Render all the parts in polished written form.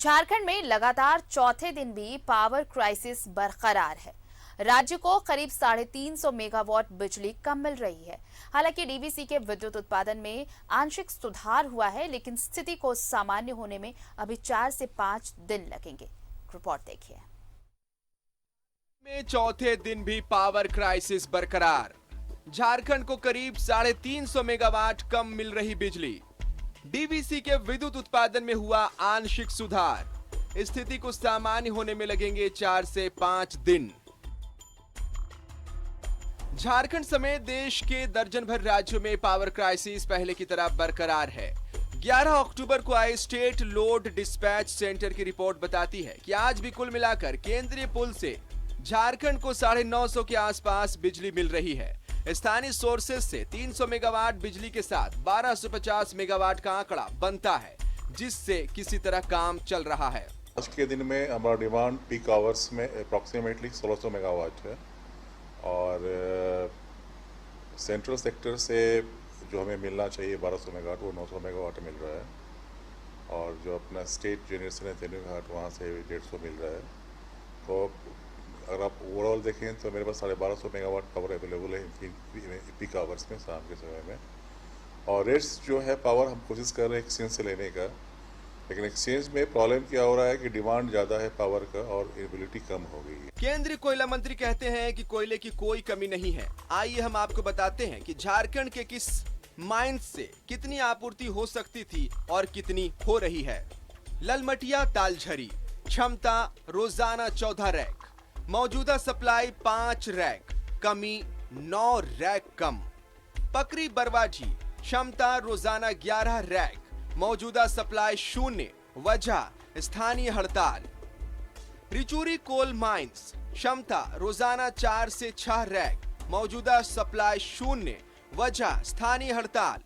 झारखंड में लगातार चौथे दिन भी पावर क्राइसिस बरकरार है। राज्य को करीब 350 मेगावाट बिजली कम मिल रही है। हालांकि डीवीसी के विद्युत उत्पादन में आंशिक सुधार हुआ है, लेकिन स्थिति को सामान्य होने में अभी 4 से 5 दिन लगेंगे। रिपोर्ट देखिए। में चौथे दिन भी पावर क्राइसिस बरकरार। झारखंड को करीब 350 मेगावाट कम मिल रही बिजली। डीवीसी के विद्युत उत्पादन में हुआ आंशिक सुधार। स्थिति को सामान्य होने में लगेंगे 4 से 5 दिन। झारखंड समेत देश के दर्जन भर राज्यों में पावर क्राइसिस पहले की तरह बरकरार है। 11 अक्टूबर को आई स्टेट लोड डिस्पैच सेंटर की रिपोर्ट बताती है कि आज भी कुल मिलाकर केंद्रीय पुल से झारखंड को 950 के आसपास बिजली मिल रही है। स्थानीय सोर्सेज से 300 मेगावाट बिजली के साथ 1250 मेगावाट का आंकड़ा बनता है, जिससे किसी तरह काम चल रहा है। आज के दिन में हमारा डिमांड पीक आवर्स में अप्रॉक्सीमेटली 1600 मेगावाट है और सेंट्रल सेक्टर से जो हमें मिलना चाहिए 1200 मेगावाट, वो 900 मेगावाट मिल रहा है और जो अपना स्टेट जनरेशन है तेनुघाट, वहाँ से 150 मिल रहा है। तो अगर आप ओवरऑल देखें तो मेरे पास 1250 मेगावाट पावर अवेलेबल है पीक आवर्स में, शाम के समय में। और रेट्स जो है पावर हम कोशिश कर रहे हैं एक्सचेंज से लेने का, लेकिन एक्सचेंज में प्रॉब्लम क्या हो रहा है कि डिमांड ज़्यादा है पावर का और अवेलेबिलिटी कम हो गई है। केंद्रीय कोयला मंत्री कहते हैं कि कोयले की कोई कमी नहीं है। आइए हम आपको बताते हैं कि झारखंड के किस माइंस से कितनी आपूर्ति हो सकती थी और कितनी हो रही है। ललमटिया तालझरी, क्षमता रोजाना 14 रैक, मौजूदा सप्लाई 5 रैक, कमी 9 रैक कम। पकरी बरवाजी, क्षमता रोजाना 11 रैक, मौजूदा सप्लाई 0, वजह स्थानीय हड़ताल। रिचूरी कोल माइंस, क्षमता रोजाना 4 से 6 रैक, मौजूदा सप्लाई 0, वजह स्थानीय हड़ताल।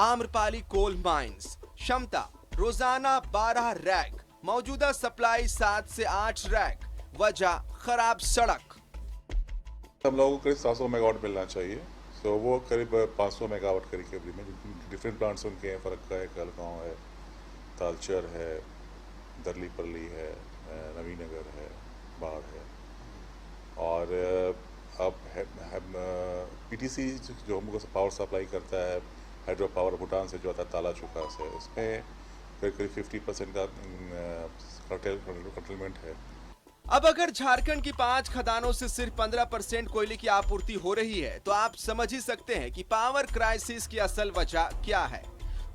आम्रपाली कोल माइंस, क्षमता रोजाना 12 रैक, मौजूदा सप्लाई 7 से 8 रैक, वजह खराब सड़क। हम लोगों को करीब 700 मेगावाट मिलना चाहिए, तो वो करीब 500 मेगावाट करीब में डिफरेंट प्लांट्स उनके हैं। फरक्का है, कलगांव है, तालचर है, दरलीपल्ली है, नवीनगर है, बाढ़ है। और अब पीटीसी जो हमको पावर सप्लाई करता है, हाइड्रो पावर भूटान से जो आता है ताला चुका से, उसमें करीब 50% का कर्टेलमेंट है। अब अगर झारखंड की 5 खदानों से सिर्फ 15% कोयले की आपूर्ति हो रही है, तो आप समझ ही सकते हैं कि पावर क्राइसिस की असल वजह क्या है।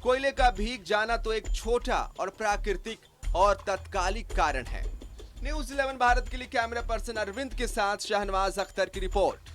कोयले का भीग जाना तो एक छोटा और प्राकृतिक और तत्कालिक कारण है। न्यूज़ 11 भारत के लिए कैमरा पर्सन अरविंद के साथ शाहनवाज अख्तर की रिपोर्ट।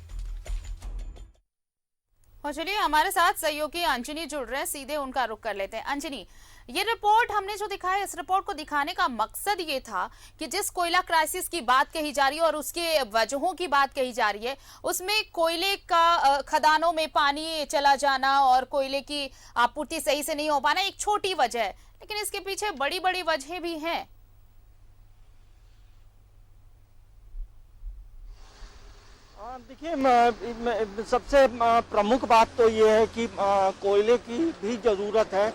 और चलिए हमारे साथ सहयोगी अंजनी जुड़ रहे हैं, सीधे उनका रुख कर लेते हैं। अंजनी, ये रिपोर्ट हमने जो दिखाया, इस रिपोर्ट को दिखाने का मकसद ये था कि जिस कोयला क्राइसिस की बात कही जा रही है और उसके वजहों की बात कही जा रही है, उसमें कोयले का खदानों में पानी चला जाना और कोयले की आपूर्ति सही से नहीं हो पाना एक छोटी वजह है, लेकिन इसके पीछे बड़ी बड़ी वजहें भी हैं। देखिए, सबसे प्रमुख बात तो ये है कि कोयले की भी ज़रूरत है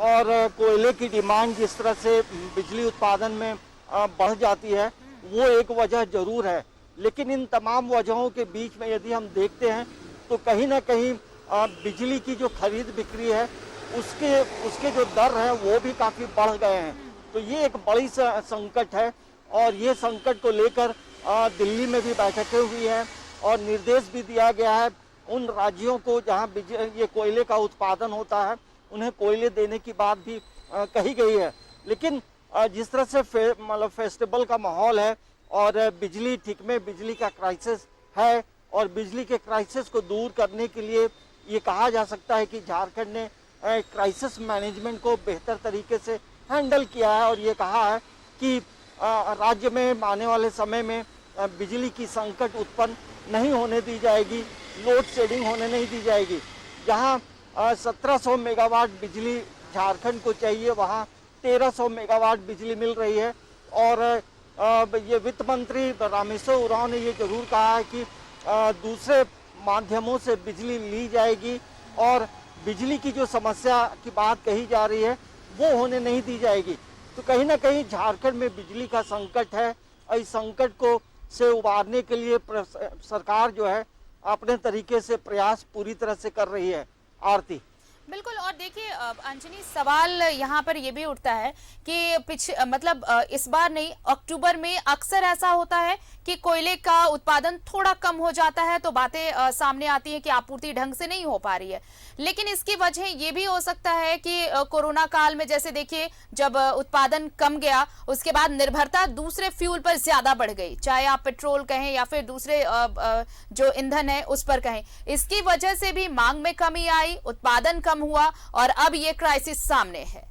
और कोयले की डिमांड जिस तरह से बिजली उत्पादन में बढ़ जाती है, वो एक वजह ज़रूर है। लेकिन इन तमाम वजहों के बीच में यदि हम देखते हैं तो कहीं ना कहीं बिजली की जो खरीद बिक्री है उसके जो दर है वो भी काफ़ी बढ़ गए हैं। तो ये एक बड़ी संकट है और ये संकट को लेकर दिल्ली में भी बैठकें हुई हैं और निर्देश भी दिया गया है उन राज्यों को जहां ये कोयले का उत्पादन होता है, उन्हें कोयले देने की बात भी कही गई है। लेकिन जिस तरह से मतलब फेस्टिवल का माहौल है और बिजली ठीक में बिजली का क्राइसिस है और बिजली के क्राइसिस को दूर करने के लिए ये कहा जा सकता है कि झारखंड ने क्राइसिस मैनेजमेंट को बेहतर तरीके से हैंडल किया है और ये कहा है कि राज्य में आने वाले समय में बिजली की संकट उत्पन्न नहीं होने दी जाएगी, लोड शेडिंग होने नहीं दी जाएगी। जहां 1700 मेगावाट बिजली झारखंड को चाहिए, वहां 1300 मेगावाट बिजली मिल रही है। और ये वित्त मंत्री रामेश्वर उरांव ने ये जरूर कहा है कि दूसरे माध्यमों से बिजली ली जाएगी और बिजली की जो समस्या की बात कही जा रही है वो होने नहीं दी जाएगी। तो कहीं ना कहीं झारखंड में बिजली का संकट है और इस संकट को से उबारने के लिए सरकार जो है अपने तरीके से प्रयास पूरी तरह से कर रही है। आरती। बिल्कुल। और देखिए अंजनी, सवाल यहाँ पर ये भी उठता है कि इस बार नहीं, अक्टूबर में अक्सर ऐसा होता है कि कोयले का उत्पादन थोड़ा कम हो जाता है तो बातें सामने आती हैं कि आपूर्ति ढंग से नहीं हो पा रही है। लेकिन इसकी वजह ये भी हो सकता है कि कोरोना काल में जैसे देखिए जब उत्पादन कम गया उसके बाद निर्भरता दूसरे फ्यूल पर ज्यादा बढ़ गई, चाहे आप पेट्रोल कहें या फिर दूसरे जो ईंधन है उस पर कहें। इसकी वजह से भी मांग में कमी आई, उत्पादन कम हुआ और अब ये क्राइसिस सामने है।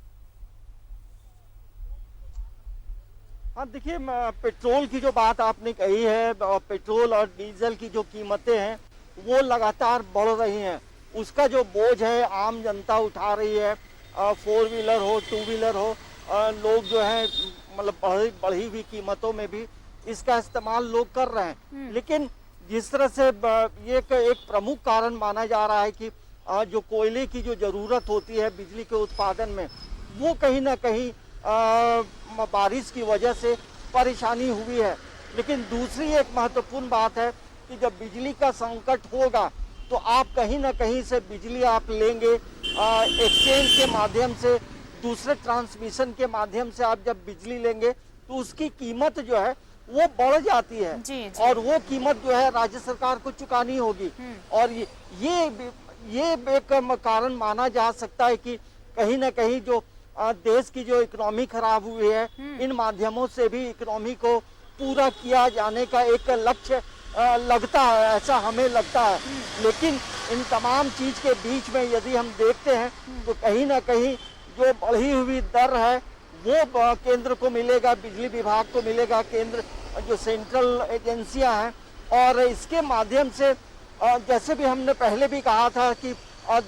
हाँ देखिए, पेट्रोल की जो बात आपने कही है, पेट्रोल और डीजल की जो कीमतें हैं वो लगातार बढ़ रही हैं। उसका जो बोझ है आम जनता उठा रही है। 4 व्हीलर हो, 2 व्हीलर हो, लोग जो है मतलब बढ़ी हुई कीमतों में भी इसका इस्तेमाल लोग कर रहे हैं। लेकिन जिस तरह से ये एक प्रमुख कारण माना जा रहा है कि जो कोयले की जो ज़रूरत होती है बिजली के उत्पादन में, वो कहीं ना कहीं बारिश की वजह से परेशानी हुई है। लेकिन दूसरी एक महत्वपूर्ण बात है कि जब बिजली का संकट होगा तो आप कहीं ना कहीं से बिजली आप लेंगे एक्सचेंज के माध्यम से, दूसरे ट्रांसमिशन के माध्यम से आप जब बिजली लेंगे तो उसकी कीमत जो है वो बढ़ जाती है। जी। और वो कीमत जो है राज्य सरकार को चुकानी होगी। और ये एक कारण माना जा सकता है कि कहीं ना कहीं जो देश की जो इकोनॉमी खराब हुई है, इन माध्यमों से भी इकोनॉमी को पूरा किया जाने का एक लक्ष्य लगता है, ऐसा हमें लगता है। लेकिन इन तमाम चीज के बीच में यदि हम देखते हैं तो कहीं ना कहीं जो बढ़ी हुई दर है वो केंद्र को मिलेगा, बिजली विभाग को मिलेगा, केंद्र जो सेंट्रल एजेंसियां हैं। और इसके माध्यम से जैसे भी हमने पहले भी कहा था कि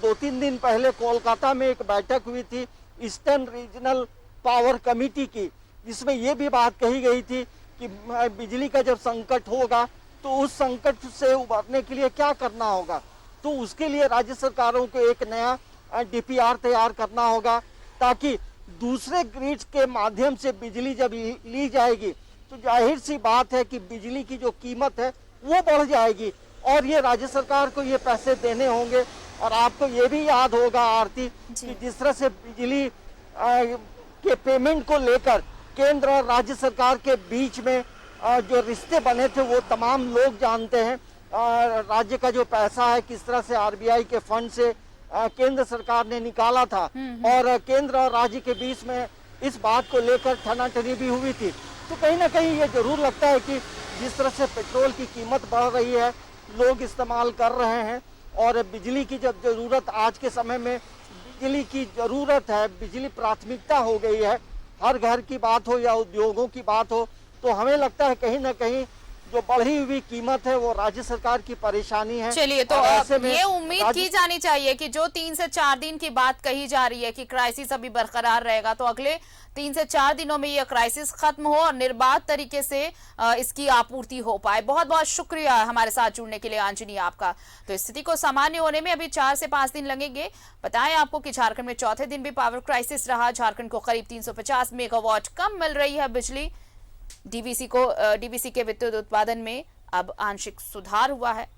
2-3 दिन पहले कोलकाता में एक बैठक हुई थी ईस्टर्न रीजनल पावर कमेटी की, जिसमें ये भी बात कही गई थी कि बिजली का जब संकट होगा तो उस संकट से उबरने के लिए क्या करना होगा। तो उसके लिए राज्य सरकारों को एक नया DPR तैयार करना होगा, ताकि दूसरे ग्रिड के माध्यम से बिजली जब ली जाएगी तो जाहिर सी बात है कि बिजली की जो कीमत है वो बढ़ जाएगी और ये राज्य सरकार को ये पैसे देने होंगे। और आपको ये भी याद होगा आरती कि जिस तरह से बिजली के पेमेंट को लेकर केंद्र और राज्य सरकार के बीच में जो रिश्ते बने थे वो तमाम लोग जानते हैं। राज्य का जो पैसा है किस तरह से RBI के फंड से केंद्र सरकार ने निकाला था और केंद्र और राज्य के बीच में इस बात को लेकर ठनाठनी भी हुई थी। तो कहीं ना कहीं ये जरूर लगता है कि जिस तरह से पेट्रोल की कीमत बढ़ रही है, लोग इस्तेमाल कर रहे हैं और बिजली की जब जरूरत, आज के समय में बिजली की जरूरत है, बिजली प्राथमिकता हो गई है, हर घर की बात हो या उद्योगों की बात हो, तो हमें लगता है कहीं ना कहीं जो बढ़ी हुई कीमत है वो राज्य सरकार की परेशानी है। चलिए, तो ये उम्मीद की जानी चाहिए कि जो 3 से 4 दिन की बात कही जा रही है कि क्राइसिस अभी बरकरार रहेगा, तो अगले 3 से 4 दिनों में ये क्राइसिस खत्म हो और निर्बाध तरीके से इसकी आपूर्ति हो पाए। बहुत बहुत शुक्रिया हमारे साथ जुड़ने के लिए अंजनी आपका। तो स्थिति को सामान्य होने में अभी 4 से 5 दिन लगेंगे। बताएं आपको कि झारखंड में चौथे दिन भी पावर क्राइसिस रहा। झारखंड को करीब 350 मेगावाट कम मिल रही है बिजली। डीवीसी के विद्युत उत्पादन में अब आंशिक सुधार हुआ है।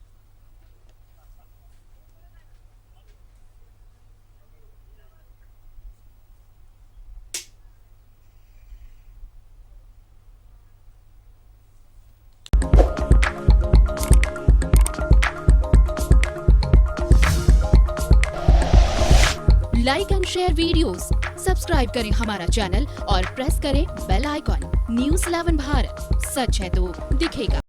Like and share videos, subscribe करें हमारा चैनल और प्रेस करें बेल आइकॉन। न्यूज़ 11 भारत, सच है तो दिखेगा।